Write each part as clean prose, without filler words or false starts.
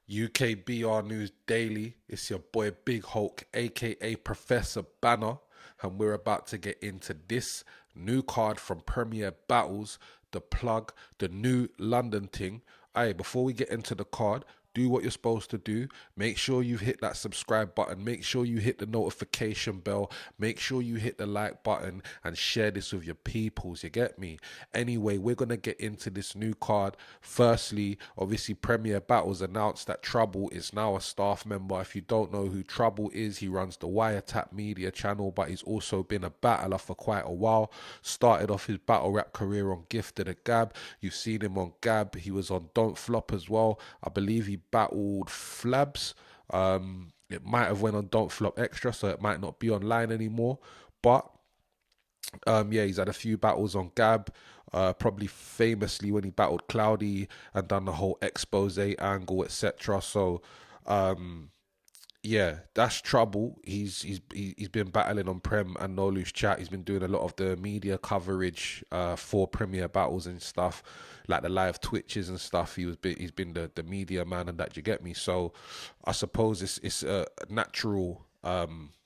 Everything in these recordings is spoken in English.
UKBR News Daily. It's your boy Big Hulk, aka Professor Banner, and we're about to get into this new card from Premier Battles, the plug, the new London thing. Aye, before we get into the card, do what you're supposed to do. Make sure you've hit that subscribe button. Make sure you hit the notification bell. Make sure you hit the like button and share this with your peoples. You get me? Anyway, we're going to get into this new card. Firstly, obviously, Premier Battles announced that Trouble is now a staff member. If you don't know who Trouble is, he runs the WireTap media channel, but he's also been a battler for quite a while. Started off his battle rap career on Gifted a Gab. You've seen him on Gab. He was on Don't Flop as well. I believe he battled Flabs. It might have went on Don't Flop Extra, so it might not be online anymore. But yeah, he's had a few battles on Gab. Probably famously when he battled Cloudy and done the whole expose angle, etc. So yeah, that's Trouble. He's been battling on Prem and No Loose Chat. He's been doing a lot of the media coverage for Premier Battles and stuff, like the live Twitches and stuff. He's been the media man and that, you get me. So I suppose it's a natural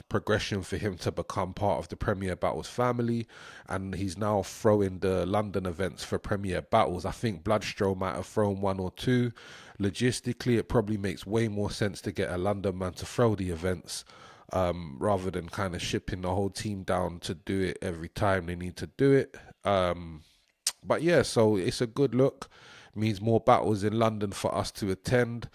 progression for him to become part of the Premier Battles family, and he's now throwing the London events for Premier Battles. I think Bloodstro might have thrown one or two. Logistically, it probably makes way more sense to get a London man to throw the events, rather than kind of shipping the whole team down to do it every time they need to do it. But yeah, so it's a good look. Means more battles in London for us to attend.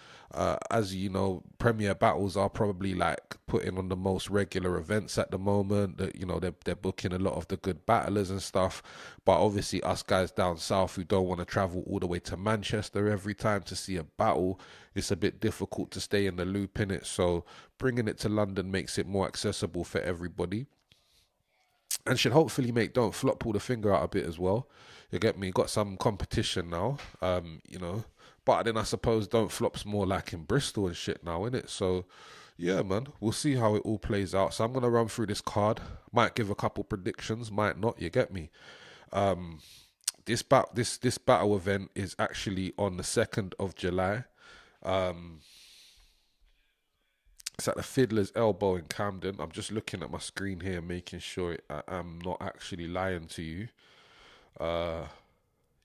As you know, Premier Battles are probably like putting on the most regular events at the moment. That, you know, they're booking a lot of the good battlers and stuff. But obviously, us guys down south who don't want to travel all the way to Manchester every time to see a battle, it's a bit difficult to stay in the loop in it. So bringing it to London makes it more accessible for everybody, and should hopefully make Don't Flop pull the finger out a bit as well. You get me? Got some competition now, you know. But then I suppose Don't Flop's more like in Bristol and shit now, innit? So yeah, man, we'll see how it all plays out. So I'm gonna run through this card. Might give a couple predictions, might not. You get me? Um, this battle event is actually on the 2nd of July. Um, it's at the Fiddler's Elbow in Camden. I'm just looking at my screen here, making sure I'm not actually lying to you. Uh,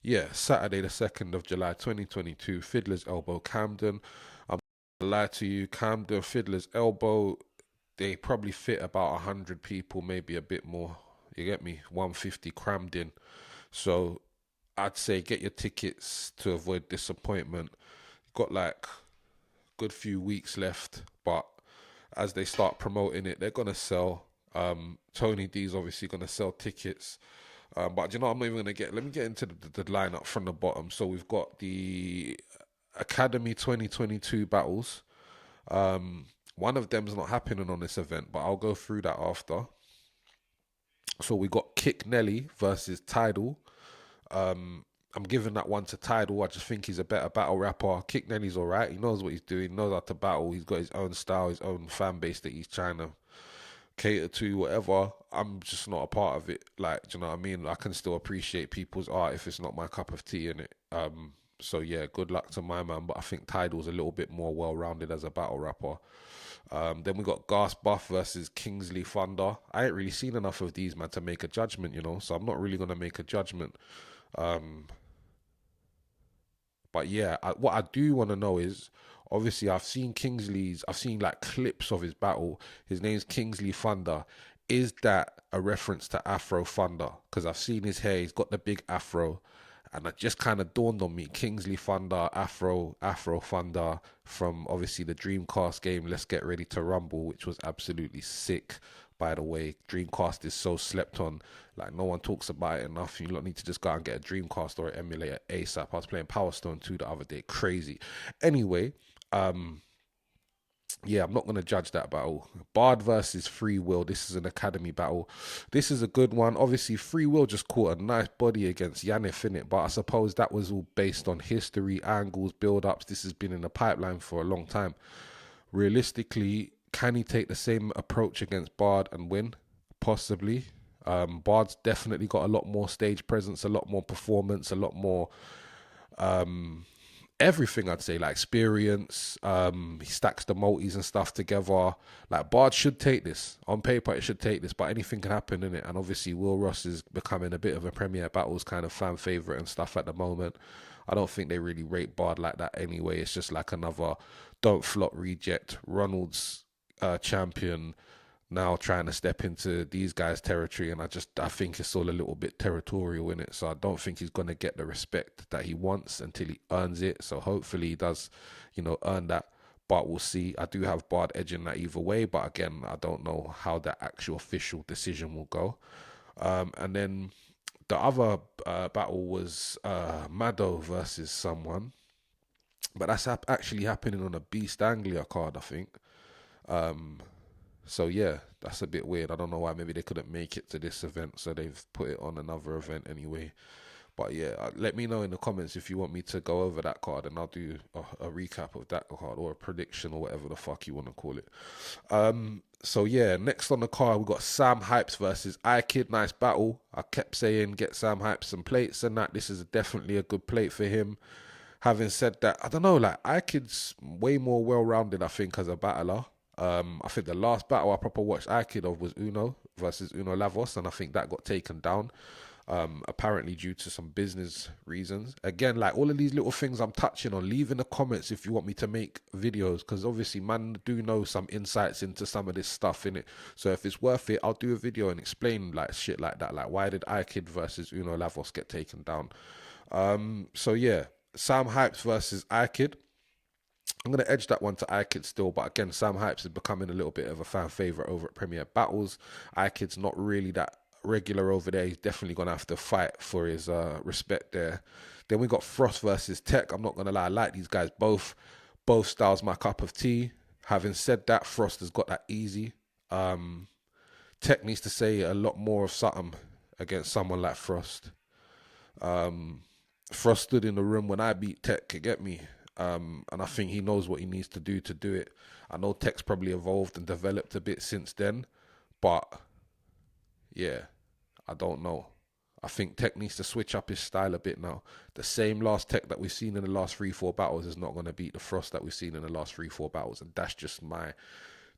yeah, Saturday the 2nd of July, 2022, Fiddler's Elbow, Camden. I'm not gonna lie to you, Camden Fiddler's Elbow. They probably fit about 100 people, maybe a bit more. You get me? 150 crammed in. So I'd say get your tickets to avoid disappointment. Got like good few weeks left, but as they start promoting it, they're gonna sell. Tony D's obviously gonna sell tickets. But you know, I'm not even gonna get. Let me get into the lineup from the bottom. So we've got the Academy 2022 battles. One of them's not happening on this event, but I'll go through that after. So we got Kick Nelly versus Tidal. I'm giving that one to Tidal. I just think he's a better battle rapper. Kick Nelly's alright. He knows what he's doing. He knows how to battle. He's got his own style, his own fan base that he's trying to cater to, whatever. I'm just not a part of it. Like, do you know what I mean? I can still appreciate people's art if it's not my cup of tea in it. So yeah, good luck to my man. But I think Tidal's a little bit more well rounded as a battle rapper. Then we got Gas Buff versus Kingsley Thunder. I ain't really seen enough of these, man, to make a judgment, you know. So I'm not really gonna make a judgment. Um, but yeah, what I do want to know is, obviously, I've seen like clips of his battle. His name's Kingsley Thunder. Is that a reference to Afro Thunder? Because I've seen his hair, he's got the big afro. And it just kind of dawned on me, Kingsley Thunder, Afro Thunder, from obviously the Dreamcast game, Let's Get Ready to Rumble, which was absolutely sick, by the way. Dreamcast is so slept on. Like, no one talks about it enough. You don't need to just go out and get a Dreamcast or an emulator ASAP. I was playing Power Stone 2 the other day. Crazy. Anyway, yeah, I'm not going to judge that battle. Bard versus Free Will. This is an academy battle. This is a good one. Obviously, Free Will just caught a nice body against Yannick in it, but I suppose that was all based on history, angles, build-ups. This has been in the pipeline for a long time. Realistically, can he take the same approach against Bard and win? Possibly. Bard's definitely got a lot more stage presence, a lot more performance, a lot more everything. I'd say like experience. He stacks the multis and stuff together. Like Bard should take this on paper. It should take this, but anything can happen in it. And obviously, Will Ross is becoming a bit of a Premier Battles kind of fan favorite and stuff at the moment. I don't think they really rate Bard like that anyway. It's just like another don't flop reject. Ronald's champion now trying to step into these guys' territory, and I think it's all a little bit territorial in it. So I don't think he's gonna get the respect that he wants until he earns it. So hopefully he does, earn that. But we'll see. I do have Bard edging that either way, but again, I don't know how that actual official decision will go. And then the other battle was Mado versus someone, but that's actually happening on a Beast Anglia card, I think. So yeah, that's a bit weird. I don't know why. Maybe they couldn't make it to this event, so they've put it on another event anyway. But yeah, let me know in the comments if you want me to go over that card, and I'll do a recap of that card or a prediction or whatever the fuck you want to call it. So yeah, next on the card we got Sam Hypes versus iKid. Nice battle. I kept saying get Sam Hypes some plates and that. This is definitely a good plate for him. Having said that, I don't know, like iKid's way more well-rounded, I think, as a battler. I think the last battle I proper watched iKid of was Uno versus Uno Lavos, and I think that got taken down, apparently due to some business reasons. Again, like all of these little things I'm touching on, leave in the comments if you want me to make videos, because obviously man do know some insights into some of this stuff in it. So if it's worth it, I'll do a video and explain like shit like that, like why did iKid versus Uno Lavos get taken down. So yeah, Sam Hypes versus iKid. I'm going to edge that one to iKid still, but again, Sam Hypes is becoming a little bit of a fan favourite over at Premier Battles. iKid's not really that regular over there. He's definitely going to have to fight for his respect there. Then we got Frost versus Tech. I'm not going to lie, I like these guys both. Both styles my cup of tea. Having said that, Frost has got that easy. Tech needs to say a lot more of something against someone like Frost. Frost stood in the room when I beat Tech, you get me? And I think he knows what he needs to do it. I know Tech's probably evolved and developed a bit since then, but yeah, I don't know. I think Tech needs to switch up his style a bit now. The same last Tech that we've seen in the last 3-4 battles is not going to beat the Frost that we've seen in the last 3-4 battles, and that's just my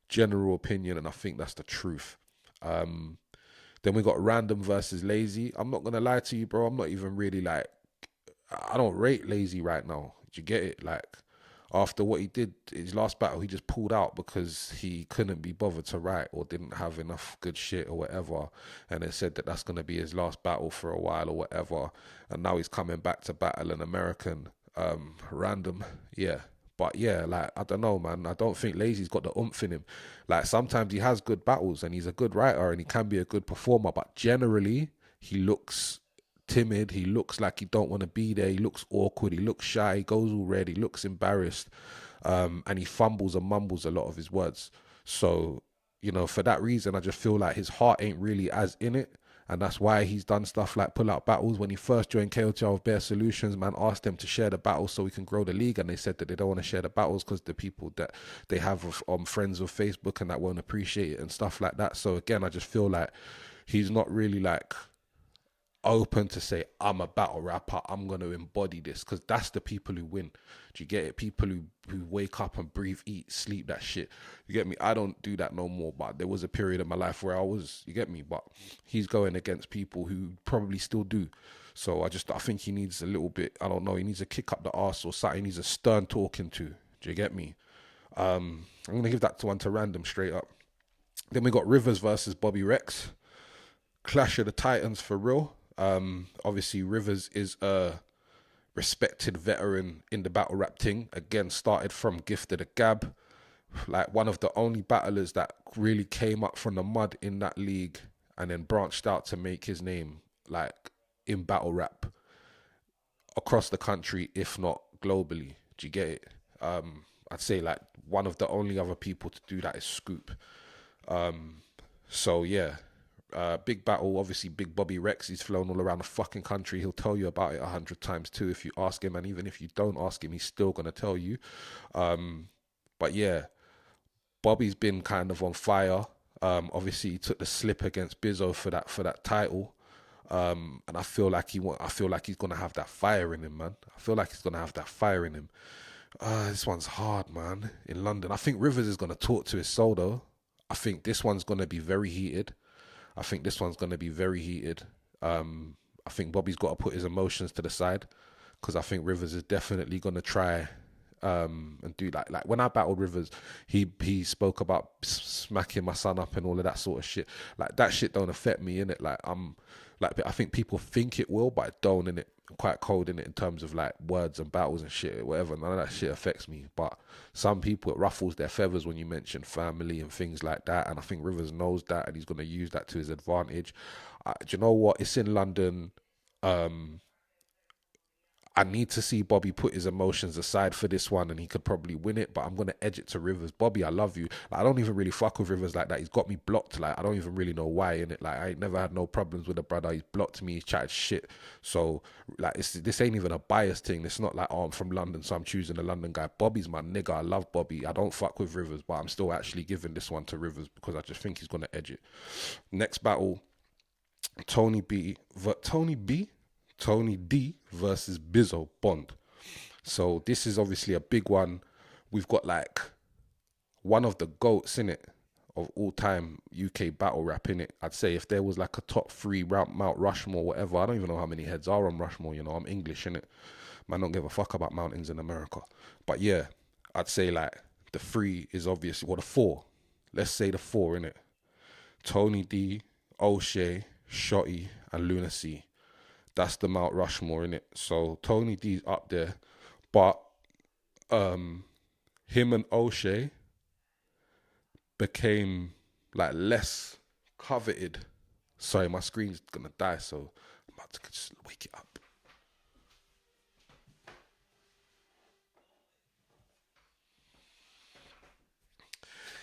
general opinion, and I think that's the truth. Then we got Random versus Lazy. I'm not going to lie to you, bro. I'm not even really like, I don't rate Lazy right now. Do you get it? Like, after what he did his last battle, he just pulled out because he couldn't be bothered to write or didn't have enough good shit or whatever. And they said that that's going to be his last battle for a while or whatever. And now he's coming back to battle an American. Random, yeah. But yeah, like, I don't know, man. I don't think Lazy's got the oomph in him. Like, sometimes he has good battles and he's a good writer and he can be a good performer. But generally, he looks timid. He looks like he don't want to be there. He looks awkward. He looks shy. He goes all red. He looks embarrassed. And he fumbles and mumbles a lot of his words. So, for that reason, I just feel like his heart ain't really as in it. And that's why he's done stuff like pull out battles. When he first joined KOTL with Bear Solutions, man asked them to share the battles so we can grow the league. And they said that they don't want to share the battles because the people that they have friends of Facebook and that won't appreciate it and stuff like that. So again, I just feel like he's not really like open to say, I'm a battle rapper, I'm going to embody this, because that's the people who win. Do you get it? People who wake up and breathe, eat, sleep, that shit. You get me? I don't do that no more, but there was a period in my life where I was, you get me? But he's going against people who probably still do. So I think he needs a little bit, I don't know, he needs a kick up the arse or something. He needs a stern talking to. Do you get me? I'm going to give that one to Random straight up. Then we got Rivers versus Bobby Rex. Clash of the Titans for real. Obviously Rivers is a respected veteran in the battle rap thing. Again, started from Gift of the Gab, like one of the only battlers that really came up from the mud in that league and then branched out to make his name like in battle rap across the country, if not globally. Do you get it? I'd say like one of the only other people to do that is Scoop. So yeah. Big battle, obviously Big Bobby Rex, he's flown all around the fucking country. He'll tell you about it 100 times too if you ask him, and even if you don't ask him, he's still gonna tell you. But yeah, Bobby's been kind of on fire. Obviously he took the slip against Bizzo for that title. And I feel like I feel like he's gonna have that fire in him, man. I feel like he's gonna have that fire in him. This one's hard, man. In London, I think Rivers is gonna talk to his soul though. I think this one's gonna be very heated. I think this one's gonna be very heated. I think Bobby's got to put his emotions to the side, because I think Rivers is definitely gonna try and do like when I battled Rivers, he spoke about smacking my son up and all of that sort of shit. Like that shit don't affect me, innit? Like I think people think it will, but I don't, innit? I'm quite cold in it in terms of like words and battles and shit, whatever. None of that shit affects me. But some people, it ruffles their feathers when you mention family and things like that. And I think Rivers knows that, and he's gonna use that to his advantage. Do you know what? It's in London. I need to see Bobby put his emotions aside for this one, and he could probably win it, but I'm going to edge it to Rivers. Bobby, I love you. Like, I don't even really fuck with Rivers like that. He's got me blocked. Like, I don't even really know why, innit? Like, I ain't never had no problems with a brother. He's blocked me. He's chatted shit. So, like, this ain't even a bias thing. It's not like, oh, I'm from London, so I'm choosing a London guy. Bobby's my nigga. I love Bobby. I don't fuck with Rivers, but I'm still actually giving this one to Rivers because I just think he's going to edge it. Next battle, Tony D versus Bizzo Bond. So this is obviously a big one. We've got like one of the GOATs in it of all time UK battle rap in it. I'd say if there was like a top 3 Mount Rushmore, whatever, I don't even know how many heads are on Rushmore, you know, I'm English in it. Man, don't give a fuck about mountains in America. But yeah, I'd say like the 3 is obviously, well, the 4. Let's say the 4 in it. Tony D, O'Shea, Shotty, and Lunacy. That's the Mount Rushmore in it. So Tony D's up there, but him and O'Shea became like less coveted. Sorry, my screen's gonna die, so I'm about to just wake it up.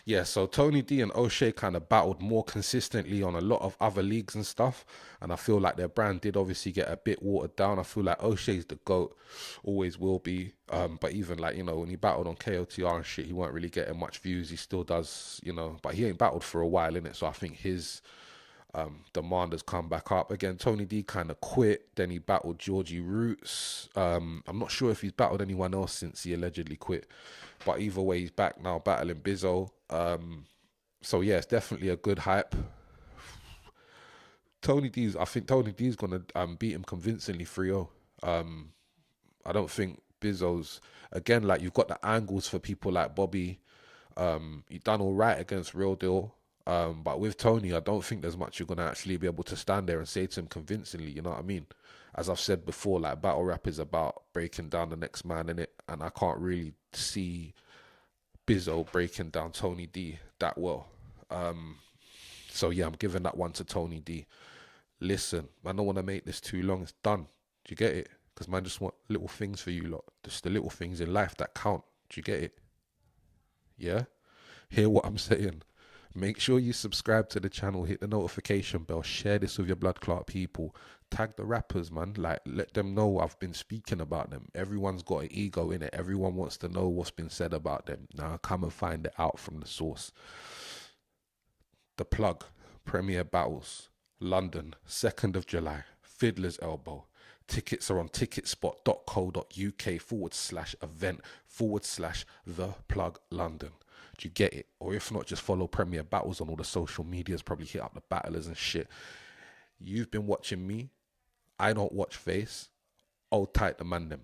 Yeah, so Tony D and O'Shea kind of battled more consistently on a lot of other leagues and stuff. And I feel like their brand did obviously get a bit watered down. I feel like O'Shea's the GOAT, always will be. But even like, you know, when he battled on KOTR and shit, he weren't really getting much views. He still does, you know, but he ain't battled for a while, innit? So I think his demand has come back up. Again, Tony D kind of quit. Then he battled Georgie Roots. I'm not sure if he's battled anyone else since he allegedly quit. But either way, he's back now battling Bizzo. So yeah, it's definitely a good hype. I think Tony D's gonna beat him convincingly 3-0. I don't think Bizzo's, again, like, you've got the angles for people like Bobby. He done all right against Real Deal. But with Tony, I don't think there's much you're gonna actually be able to stand there and say to him convincingly. You know what I mean? As I've said before, like, battle rap is about breaking down the next man in it, and I can't really see Bizzo breaking down Tony D that well. So yeah, I'm giving that one to Tony D. Listen, I don't want to make this too long. It's done. Do you get it? Because man just want little things for you lot. Just the little things in life that count. Do you get it? Yeah? Hear what I'm saying? Make sure you subscribe to the channel, hit the notification bell, share this with your blood clot people, tag the rappers, man. Like, let them know I've been speaking about them. Everyone's got an ego in it. Everyone wants to know what's been said about them. Now come and find it out from the source. The Plug, Premier Battles, London, 2nd of July, Fiddler's Elbow. Tickets are on ticketspot.co.uk/event/The Plug London. Do you get it? Or if not, just follow Premier Battles on all the social medias. Probably hit up the battlers and shit. You've been watching me. I don't watch face. Hold tight the man them.